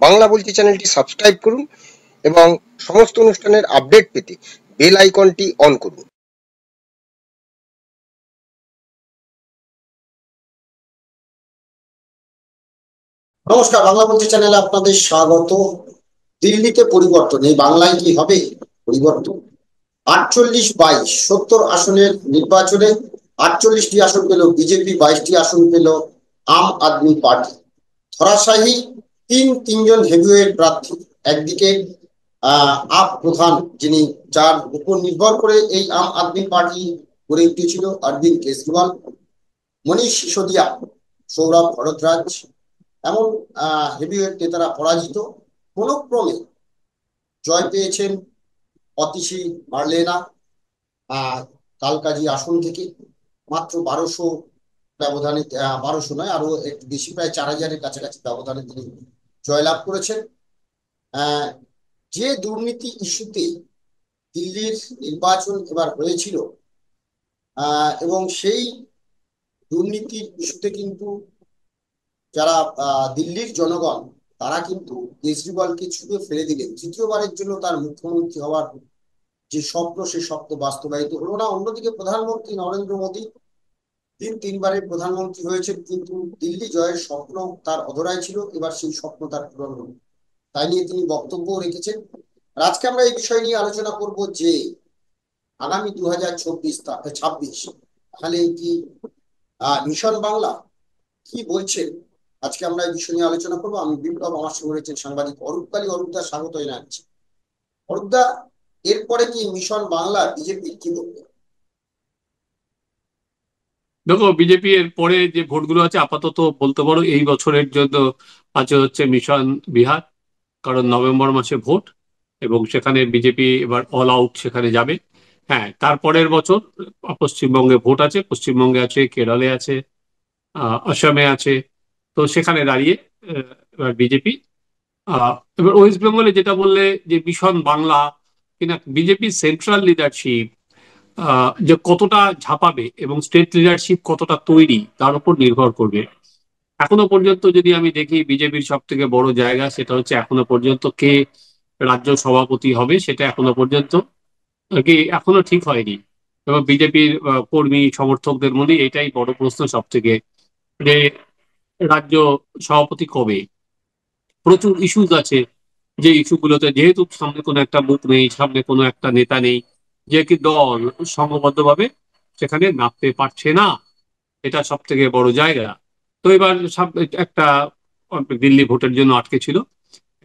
বাংলা বলছি চ্যানেলটি সাবস্ক্রাইব করুন এবং সমস্ত অনুষ্ঠানের আপডেট পেতে বেল আইকনটি অন করুন। নমস্কার, বাংলা বলছি চ্যানেলে আপনাদের স্বাগত। দিল্লিতে পরিবর্তন, এই বাংলায় কি হবে পরিবর্তন? 48-22 70 আসনের নির্বাচনে 48টি আসন পেল বিজেপি, 22টি আসন পেল আম আদমি পার্টি। ধরাশায়ী তিনজন হেভিওয়েট প্রার্থী। একদিকে আপ প্রধান, যিনি যার উপর নির্ভর করে এই আম আদমি পার্টি গড়ে উঠেছিল, অরবিন্দ কেজরিওয়াল, মনীষ সিসোদিয়া, সৌরভ ভরদ্বাজ, এমন হেভিওয়েট নেতারা পরাজিত। কোনক্রমে জয় পেয়েছেন অতিশী মার্লেনা কালকাজি আসন থেকে। মাত্র 1200 ব্যবধানে, 1200 নয়, আরো একটু বেশি, প্রায় 4000-এর কাছাকাছি ব্যবধানে তিনি জয়লাভ করেছেন। যে দুর্নীতি ইস্যুতে দিল্লির নির্বাচন এবার হয়েছিল, এবং সেই দুর্নীতির ইস্যুতে কিন্তু যারা দিল্লির জনগণ, তারা কিন্তু কেজরিওয়ালকে ছুঁড়ে ফেলে দিলেন। তৃতীয়বারের জন্য তার মুখ্যমন্ত্রী হওয়ার যে স্বপ্ন, সে স্বপ্ন বাস্তবায়িত হলো না। অন্যদিকে প্রধানমন্ত্রী নরেন্দ্র মোদী তিনবারের প্রধানমন্ত্রী হয়েছেন, কিন্তু দিল্লি জয়ের স্বপ্ন তার অধরাই ছিল। এবার সেই স্বপ্ন তার পূরণ হলো, তাই নিয়ে তিনি বক্তব্য রেখেছেন। আর আজকে আমরা এই বিষয় নিয়ে আলোচনা করব যে আগামী 2026 তাহলে কি মিশন বাংলা কি বলছেন, আজকে আমরা এই বিষয় নিয়ে আলোচনা করবো। আমি বিপ্লব, আমার সঙ্গে রয়েছেন সাংবাদিক অরূপ কালী। অরূপদা, স্বাগত জানাচ্ছি। অরূপদা, এরপরে কি মিশন বাংলা বিজেপি কি বলবে? দেখো, বিজেপি এর পরে যে ভোটগুলো আছে আপাতত বলতে পারো এই বছরের জন্য আছে হচ্ছে মিশন বিহার, কারণ নভেম্বর মাসে ভোট এবং সেখানে বিজেপি এবার অল আউট সেখানে যাবে। হ্যাঁ, তারপরের বছর পশ্চিমবঙ্গে ভোট আছে, পশ্চিমবঙ্গে আছে, কেরলে আছে, আসামে আছে। তো সেখানে দাঁড়িয়ে এবার বিজেপি, এবার ওয়েস্ট বেঙ্গলে যেটা বললে যে মিশন বাংলা কিনা, বিজেপি সেন্ট্রাল লিডারশিপ যে কতটা ঝাঁপাবে এবং স্টেট লিডারশিপ কতটা তৈরি তার উপর নির্ভর করবে। এখনো পর্যন্ত যদি আমি দেখি, বিজেপির সব থেকে বড় জায়গা সেটা হচ্ছে এখনো পর্যন্ত কে রাজ্য সভাপতি হবে, সেটা এখনো পর্যন্ত কি এখনো ঠিক হয়নি। এবং বিজেপির কর্মী সমর্থকদের মধ্যে এটাই বড় প্রশ্ন সব থেকে, যে রাজ্য সভাপতি কবে। প্রচুর ইস্যুজ আছে, যে ইস্যুগুলোতে যেহেতু সামনে কোনো একটা মুখ নেই, সামনে কোনো একটা নেতা নেই, যে কি দল সংঘবদ্ধভাবে সেখানে নামতে পারছে না, এটা সব থেকে বড় জায়গা। তো এবার একটা দিল্লি ভোটের জন্য আটকে ছিল।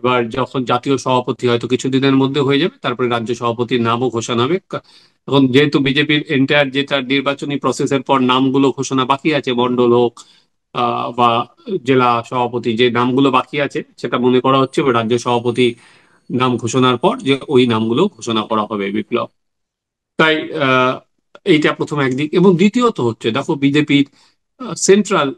এবার যখন জাতীয় সভাপতি হয়তো কিছুদিনের মধ্যে হয়ে যাবে, তারপরে রাজ্য সভাপতির নামও ঘোষণা হবে। এখন যেহেতু বিজেপির এন্টায়ার যেটা নির্বাচনী প্রসেসের পর নামগুলো ঘোষণা বাকি আছে, মন্ডল হোক বা জেলা সভাপতি, যে নামগুলো বাকি আছে সেটা মনে করা হচ্ছে রাজ্য সভাপতি নাম ঘোষণার পর যে ওই নামগুলো ঘোষণা করা হবে। বিপ্লব, তাই এইটা প্রথম একদিক। এবং দ্বিতীয়ত হচ্ছে, দেখো বিজেপির সেন্ট্রাল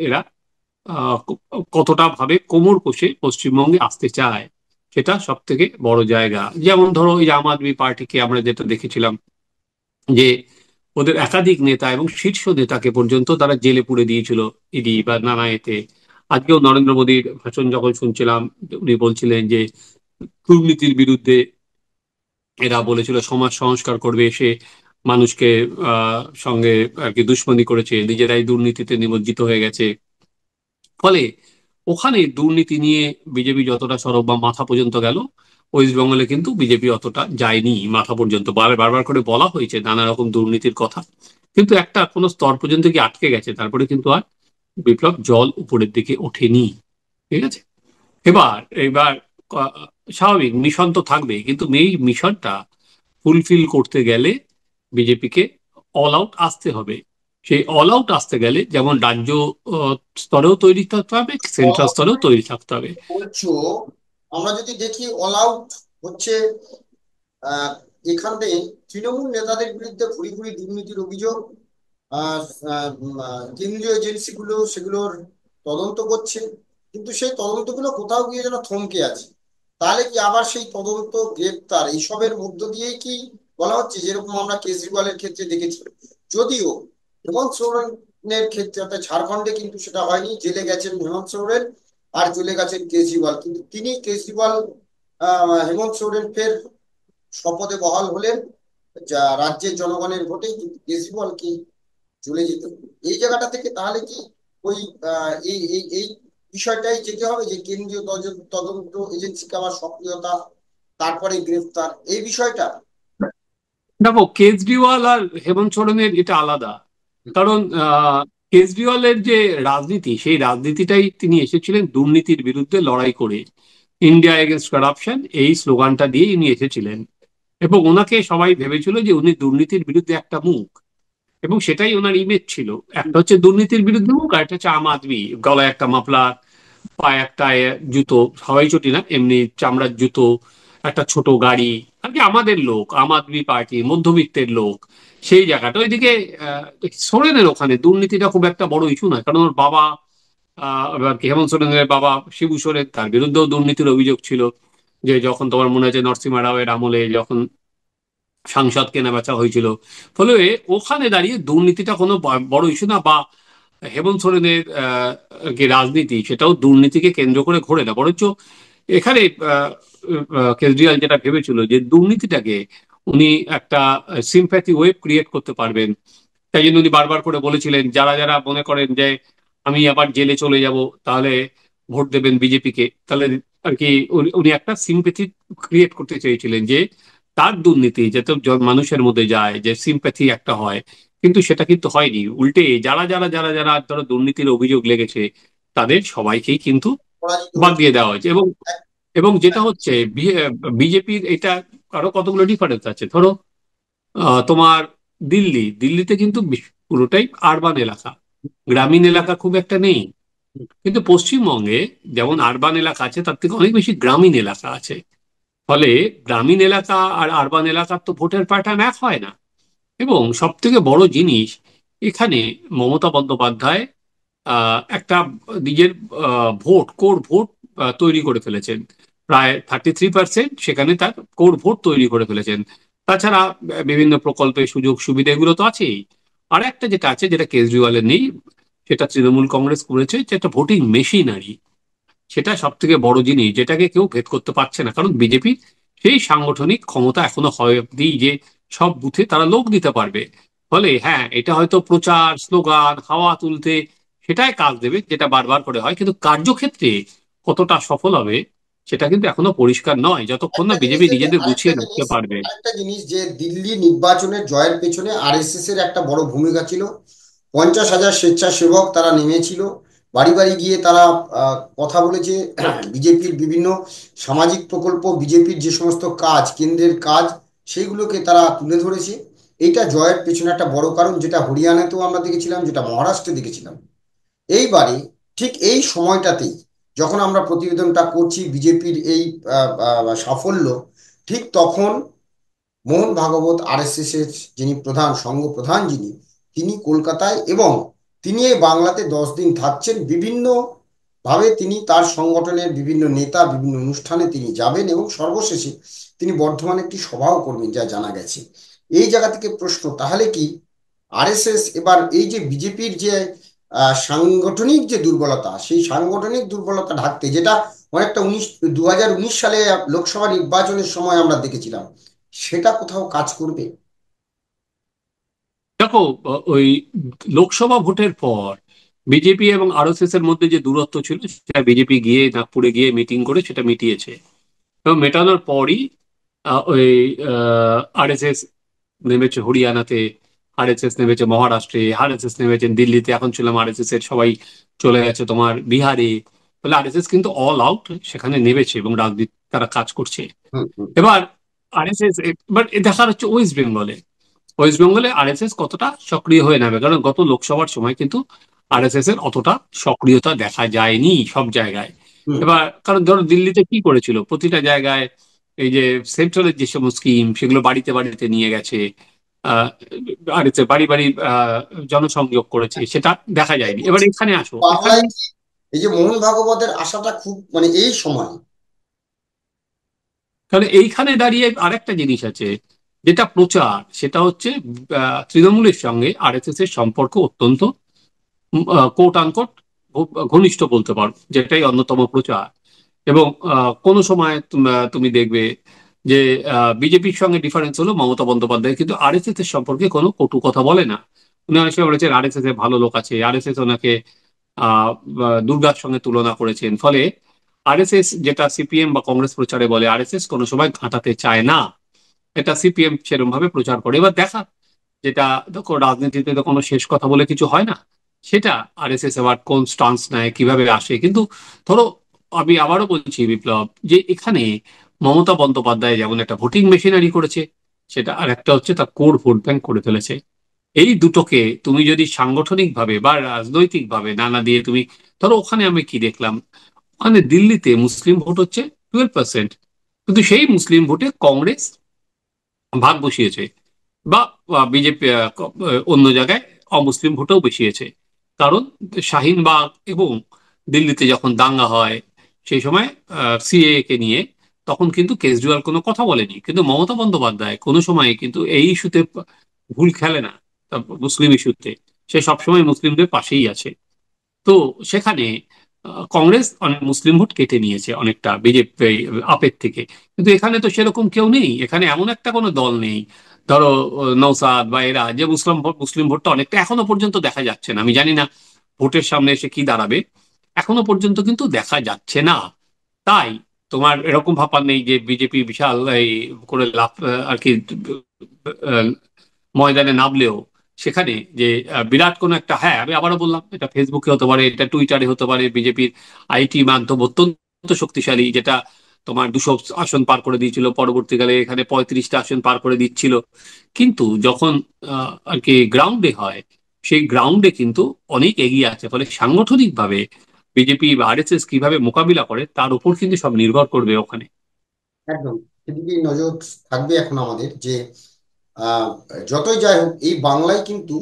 এরা আহ, কতটা ভাবে কোমর কষে পশ্চিমবঙ্গে আসতে চায়, সেটা সব থেকে বড় জায়গা। যেমন ধরো এই আম আদমি পার্টিকে আমরা যেটা দেখেছিলাম, যে ওদের একাধিক নেতা এবং শীর্ষ নেতাকে পর্যন্ত তারা জেলে পুরে দিয়েছিল ইডি বা নানা এতে। আজকেও নরেন্দ্র মোদীর ভাষণ যখন শুনছিলাম, উনি বলছিলেন যে দুর্নীতির বিরুদ্ধে এরা বলেছিল সমাজ সংস্কার করবে, এসে মানুষকে সঙ্গে আর কি দুশ্মনী করেছে, নিজেরাই দুর্নীতিতে নিমজ্জিত হয়ে গেছে। ফলে ওখানে দুর্নীতি নিয়ে বিজেপি যতটা সরব বা মাথা পর্যন্ত গেল, ওয়েস্ট বেঙ্গলে কিন্তু বিজেপি অতটা যায়নি মাথা পর্যন্ত। বারবার করে বলা হয়েছে নানা রকম দুর্নীতির কথা, কিন্তু একটা কোনো স্তর পর্যন্ত কি আটকে গেছে, তারপরে কিন্তু আর বিপ্লব জল উপরের দিকে ওঠেনি। ঠিক আছে, এবার এবার আহ, স্বাভাবিক মিশন তো থাকবে, কিন্তু এই মিশনটা ফুলফিল করতে গেলে বিজেপিকে অল আউট আসতে হবে। সেই অল আউট আসতে গেলে যেমন রাজ্য স্তরেও তৈরি থাকতে হবে, সেন্ট্রাল স্তরেও তৈরি থাকতে হবে। বলছো, আমরা যদি দেখি অল আউট হচ্ছে, আহ এখানে তৃণমূল নেতাদের বিরুদ্ধে ভুরি ভুরি দুর্নীতির অভিযোগ। আহ, আহ, কেন্দ্রীয় এজেন্সিগুলো সেগুলোর তদন্ত করছে, কিন্তু সেই তদন্তগুলো কোথাও গিয়ে যেন থমকে আছে। তাহলে কি আবার সেই তদন্ত, গ্রেপ্তার, এইসবের মধ্য দিয়েই কি বলা হচ্ছে, যেরকম আমরা কেজরিওয়ালের ক্ষেত্রে দেখেছি? যদিও হেমন্ত সোরেনের ক্ষেত্রে, অর্থাৎ ঝাড়খণ্ডে কিন্তু সেটা হয়নি, জেলে গেছেন হেমন্ত সোরেন, আর চলে গেছেন কেজরিওয়াল, কিন্তু তিনি কেজরিওয়াল হেমন্ত সোরেন ফের শপথে বহাল হলেন যা রাজ্যের জনগণের ভোটে, কিন্তু কেজরিওয়াল কি চলে যেত এই জায়গাটা থেকে। তাহলে কি ওই এই বিষয়টাই যেতে হবে যে কেন্দ্রীয় তদন্ত এজেন্সিকে আবার সক্রিয়তা, তারপরে গ্রেফতার, এই বিষয়টা। দেখো, কেজরিওয়াল আর হেমন্ত সোরেনের এটা আলাদা। কারণ কেজরিওয়ালের যে রাজনীতি, সেই রাজনীতিটাই তিনি এসেছিলেন দুর্নীতির বিরুদ্ধে লড়াই করে। ইন্ডিয়া এগেনস্ট কারাপশন এই স্লোগানটা দিয়ে ইনি এসেছিলেন, এবং ওনাকে সবাই ভেবেছিল যে উনি দুর্নীতির বিরুদ্ধে একটা মুখ, এবং সেটাই ওনার ইমেজ ছিল। একটা হচ্ছে দুর্নীতির বিরুদ্ধে মুখ, আর একটা হচ্ছে আম আদমি, গলায় একটা মাফলার, পায়ে একটা জুতো, হাওয়াই চটি না, এমনি চামড়ার জুতো, একটা ছোট গাড়ি, আর কি আমাদের লোক, আম আদমি পার্টি, মধ্যবিত্তের লোক। সেই জায়গাটা ওইদিকে সোরেনের ওখানে দুর্নীতিটা খুব একটা বড় ইস্যু নয়, কারণ ওর বাবা এবার কি হেমন্ত সোরেনের বাবা শিবু সোরেন, তার বিরুদ্ধেও দুর্নীতির অভিযোগ ছিল। যে যখন তোমার মনে আছে নরসিমা রাওয়ের আমলে যখন সাংসদ কেনা বেচা হয়েছিল, ফলে ওখানে দাঁড়িয়ে দুর্নীতিটা কোনো বড় ইস্যু না, বা হেমন্ত সোরেনের কি রাজনীতি সেটাও দুর্নীতিকে কেন্দ্র করে ঘোরে না, বরঞ্চ এখানে কেজরিওয়াল যেটা ভেবেছিল যে দুর্নীতিটাকে উনি একটা সিম্প্যাথি ওয়েভ ক্রিয়েট করতে পারবেন। তাই জন্য উনি বারবার করে বলেছিলেন যারা যারা মনে করেন যে আমি আবার জেলে চলে যাব, তাহলে ভোট দেবেন বিজেপিকে। তাহলে আর কি উনি একটা সিম্প্যাথি ক্রিয়েট করতে চেয়েছিলেন, যে তার দুর্নীতি যাতে মানুষের মধ্যে যায়, যে সিম্প্যাথি একটা হয়। কিন্তু সেটা কিন্তু হয়নি, উল্টে যারা যারা যারা যারা ধরো দুর্নীতির অভিযোগ লেগেছে তাদের সবাইকেই কিন্তু পরাজিত বাদ হয়েছে। দিয়ে দেওয়া হয়েছে। এবং এবং যেটা হচ্ছে বিজেপির এটা আরো কতগুলো ডিফারেন্স আছে। ধরো তোমার দিল্লিতে কিন্তু পুরোটাই আরবান এলাকা, গ্রামীণ এলাকা খুব একটা নেই। কিন্তু পশ্চিমবঙ্গে যেমন আরবান এলাকা আছে, তার থেকে অনেক বেশি গ্রামীণ এলাকা আছে। ফলে গ্রামীণ এলাকা আর আরবান এলাকার তো ভোটের প্যাটার্ন এক হয় না। এবং সব থেকে বড় জিনিস, এখানে মমতা বন্দ্যোপাধ্যায় একটা নিজের কোর ভোট তৈরি করে ফেলেছেন। প্রায় 33% সেখানে তার কোর ভোট তৈরি করে ফেলেছেন। তাছাড়া বিভিন্ন প্রকল্পের সুযোগ সুবিধা এগুলো তো আছেই। আর একটা যেটা আছে, যেটা কেজরিওয়ালের নেই, সেটা তৃণমূল কংগ্রেস করেছে, যেটা ভোটিং মেশিনারি। সেটা সব থেকে বড় জিনিস, যেটাকে কেউ ভেদ করতে পারছে না, কারণ বিজেপি সেই সাংগঠনিক ক্ষমতা এখনো হয় অব্দি যে সব বুথে তারা লোক দিতে পারবে। ফলে হ্যাঁ, এটা হয়তো প্রচার স্লোগান হাওয়া তুলতে সেটাই কাজ দেবে, যেটা বারবার করে হয়, কিন্তু কার্যক্ষেত্রে কতটা সফল হবে সেটা কিন্তু এখনো পরিষ্কার নয়, যতক্ষণ না একটা জিনিস বিজেপি দেখে, নিজেদের আরেকটা গুছিয়ে রাখতে জিনিস, পারবে। আরেকটা জিনিস যে দিল্লি নির্বাচনের জয়ের পেছনে আরএসএস এর একটা বড় ভূমিকা ছিল। 50,000 স্বেচ্ছাসেবক তারা নেমেছিল, বাড়ি বাড়ি গিয়ে তারা কথা বলেছে বিজেপির বিভিন্ন সামাজিক প্রকল্প, বিজেপির যে সমস্ত কাজ, কেন্দ্রের কাজ, সেইগুলোকে তারা তুলে ধরেছে। এইটা জয়ের পেছনে একটা বড় কারণ, যেটা হরিয়ানাতেও আমরা দেখেছিলাম, যেটা মহারাষ্ট্রে দেখেছিলাম। এইবারে ঠিক এই সময়টাতেই যখন আমরা প্রতিবেদনটা করছি বিজেপির এই সাফল্য, ঠিক তখন মোহন ভাগবত আরএসএস এর যিনি প্রধান, সংঘ প্রধান যিনি, তিনি কলকাতায়, এবং তিনি এই বাংলাতে 10 দিন থাকছেন। বিভিন্ন ভাবে তিনি তার সংগঠনের বিভিন্ন নেতা বিভিন্ন অনুষ্ঠানে তিনি যাবেন, এবং সর্বশেষে তিনি বর্ধমানে একটি সভাও করবেন যা জানা গেছে। এই জায়গা থেকে প্রশ্ন, তাহলে কি আরএসএস এবার এই যে বিজেপির যে সাংগঠনিক যে দুর্বলতা, সেই সাংগঠনিক দুর্বলতা ঢাকতে, যেটা অনেকটা 2019 সালে লোকসভা নির্বাচনের সময় আমরা দেখেছিলাম, সেটা কোথাও কাজ করবে? দেখো, ওই লোকসভা ভোটের পর বিজেপি এবং আরএসএস এর মধ্যে যে দূরত্ব ছিল, সেটা বিজেপি গিয়ে নাগপুরে গিয়ে মিটিং করে সেটা মিটিয়েছে। এবং মেটানোর পরই ওই আরএসএস নেমেছে হরিয়ানাতে, আরএসএস নেমেছে মহারাষ্ট্রে, আরএসএস নেমেছেন দিল্লিতে, এখন ছিলাম আরএসএস এর সবাই চলে গেছে তোমার বিহারে। ফলে আরএসএস কিন্তু অল আউট সেখানে নেমেছে এবং রাজনীতি তারা কাজ করছে। হুম, হুম। এবার আরএসএস, এবার দেখার হচ্ছে ওয়েস্ট বেঙ্গলে আরএসএস কতটা সক্রিয় হয়ে নামে, কারণ গত লোকসভার সময় কিন্তু আরএসএস এর অতটা সক্রিয়তা দেখা যায়নি সব জায়গায়। হুম। এবার কারণ ধরো দিল্লিতে কি করেছিল, প্রতিটা জায়গায় এই যে সেন্ট্রালের যে সমস্ত স্কিম সেগুলো বাড়িতে বাড়িতে নিয়ে গেছে, আহ আরএসএস বাড়ি বাড়ি জনসংযোগ করেছে, সেটা দেখা যায়নি। এবার এখানে আসো, এখানে বাংলায় কি এই যে মোহন ভাগবতের আশাটা খুব, মানে এই সময়। তাহলে এইখানে দাঁড়িয়ে আরেকটা জিনিস আছে, যেটা প্রচার, সেটা হচ্ছে তৃণমূলের সঙ্গে আরএসএস এর সম্পর্ক অত্যন্ত কোট আনকোট ঘনিষ্ঠ বলতে পারো, যেটাই অন্যতম প্রচার। এবং কোনো সময় তুমি দেখবে যে বিজেপির সঙ্গে ডিফারেন্স হলো মমতা বন্দ্যোপাধ্যায় কিন্তু আরএসএস এর সম্পর্কে কোনো কটু কথা বলে না। উনি অনেক সময় বলেছেন আরএসএস এর ভালো লোক আছে, আরএসএস ওনাকে দুর্গার সঙ্গে তুলনা করেছেন। ফলে আরএসএস যেটা সিপিএম বা কংগ্রেস প্রচারে বলে, আরএসএস কোনো সময় ঘাঁটাতে চায় না, এটা সিপিএম সেরকম ভাবে প্রচার করে। এবার দেখা, যেটা দেখো রাজনীতিতে তো কোনো শেষ কথা বলে কিছু হয় না, সেটা আরএসএস আবার কোন স্টান্স নেয়, কিভাবে আসে। কিন্তু ধরো, আমি আবারও বলছি বিপ্লব, যে এখানে মমতা বন্দ্যোপাধ্যায় যেমন একটা ভোটিং মেশিনারি করেছে, সেটা আর একটা হচ্ছে তার কোর ভোট ব্যাংক করে ফেলেছে। এই দুটোকে তুমি যদি সাংগঠনিকভাবে বা রাজনৈতিকভাবে নানা দিয়ে তুমি ধরো, ওখানে আমি কি দেখলাম, ওখানে দিল্লিতে মুসলিম ভোট হচ্ছে 12%, কিন্তু সেই মুসলিম ভোটে কংগ্রেস ভাগ বসিয়েছে, বা বিজেপি অন্য জায়গায় অমুসলিম ভোটেও বসিয়েছে। কারণ শাহিনবাগ এবং দিল্লিতে যখন দাঙ্গা হয় সেই সময় সিএএ কে নিয়ে, তখন কিন্তু কেজরিওয়াল কোনো কথা বলেনি, কিন্তু মমতা বন্দ্যোপাধ্যায় কোনো সময় কিন্তু এই ইস্যুতে ভুল খেলে না। তা মুসলিম ইস্যুতে সে সবসময় মুসলিমদের পাশেই আছে। তো সেখানে কংগ্রেস অনেক মুসলিম ভোট কেটে নিয়েছে অনেকটা বিজেপি আপের থেকে। কিন্তু এখানে তো সেরকম কেউ নেই, এখানে এমন একটা কোনো দল নেই, ধরো নৌসাদ বা এরা, যে মুসলিম ভোটটা অনেকটা এখনো পর্যন্ত দেখা যাচ্ছে না। আমি জানি না ভোটের সামনে এসে কি দাঁড়াবে, এখনো পর্যন্ত কিন্তু দেখা যাচ্ছে না। তাই তোমার এরকম ভাববার নেই যে বিজেপি বিশাল এই করে লাভ আর কি আহ, ময়দানে নামলেও সেখানে যে বিরাট কোনো একটা, হ্যাঁ আমি আবারও বললাম, এটা ফেসবুকে হতে পারে, এটা টুইটারে হতে পারে, বিজেপির আইটি মাধ্যম অত্যন্ত শক্তিশালী, যেটা তোমার 200 আসন পার করে দিয়েছিল, পরবর্তীকালে এখানে 35টা আসন পার করে দিচ্ছিল। কিন্তু যখন আর কি গ্রাউন্ডে হয়, সেই গ্রাউন্ডে কিন্তু অনেক এগিয়ে আছে। ফলে সাংগঠনিকভাবে বিজেপি বা আরএসএস কিভাবে মোকাবিলা করে তার উপর কিন্তু সব নির্ভর করবে ওখানে। একদম সেদিকেই নজর থাকবে এখন আমাদের, যে আহ, যতই যাই হোক এই বাংলায় কিন্তু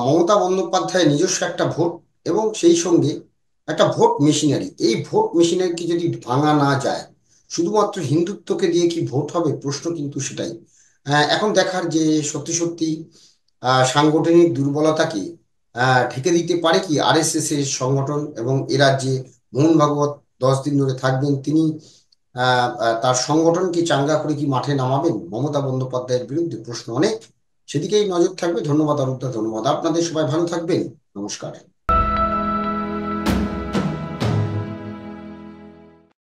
মমতা বন্দ্যোপাধ্যায়ের নিজস্ব একটা ভোট এবং সেই সঙ্গে একটা ভোট মেশিনারি, এই ভোট মেশিনারিকে যদি ভাঙা না যায়, শুধুমাত্র হিন্দুত্বকে দিয়ে কি ভোট হবে, প্রশ্ন কিন্তু সেটাই। এখন দেখার যে সত্যি সত্যি সাংগঠনিক দুর্বলতাকে ঢেকে দিতে পারে কি আরএসএস এর সংগঠন, এবং এরা যে মোহন ভাগবত 10 দিন ধরে থাকবেন তিনি তার সংগঠনকে চাঙ্গা করে কি মাঠে নামাবেন মমতা বন্দ্যোপাধ্যায়ের বিরুদ্ধে, প্রশ্ন অনেক। সেদিকেই নজর থাকবে। ধন্যবাদ অরূপদা, ধন্যবাদ। আপনাদের সবাই ভালো থাকবেন। নমস্কার।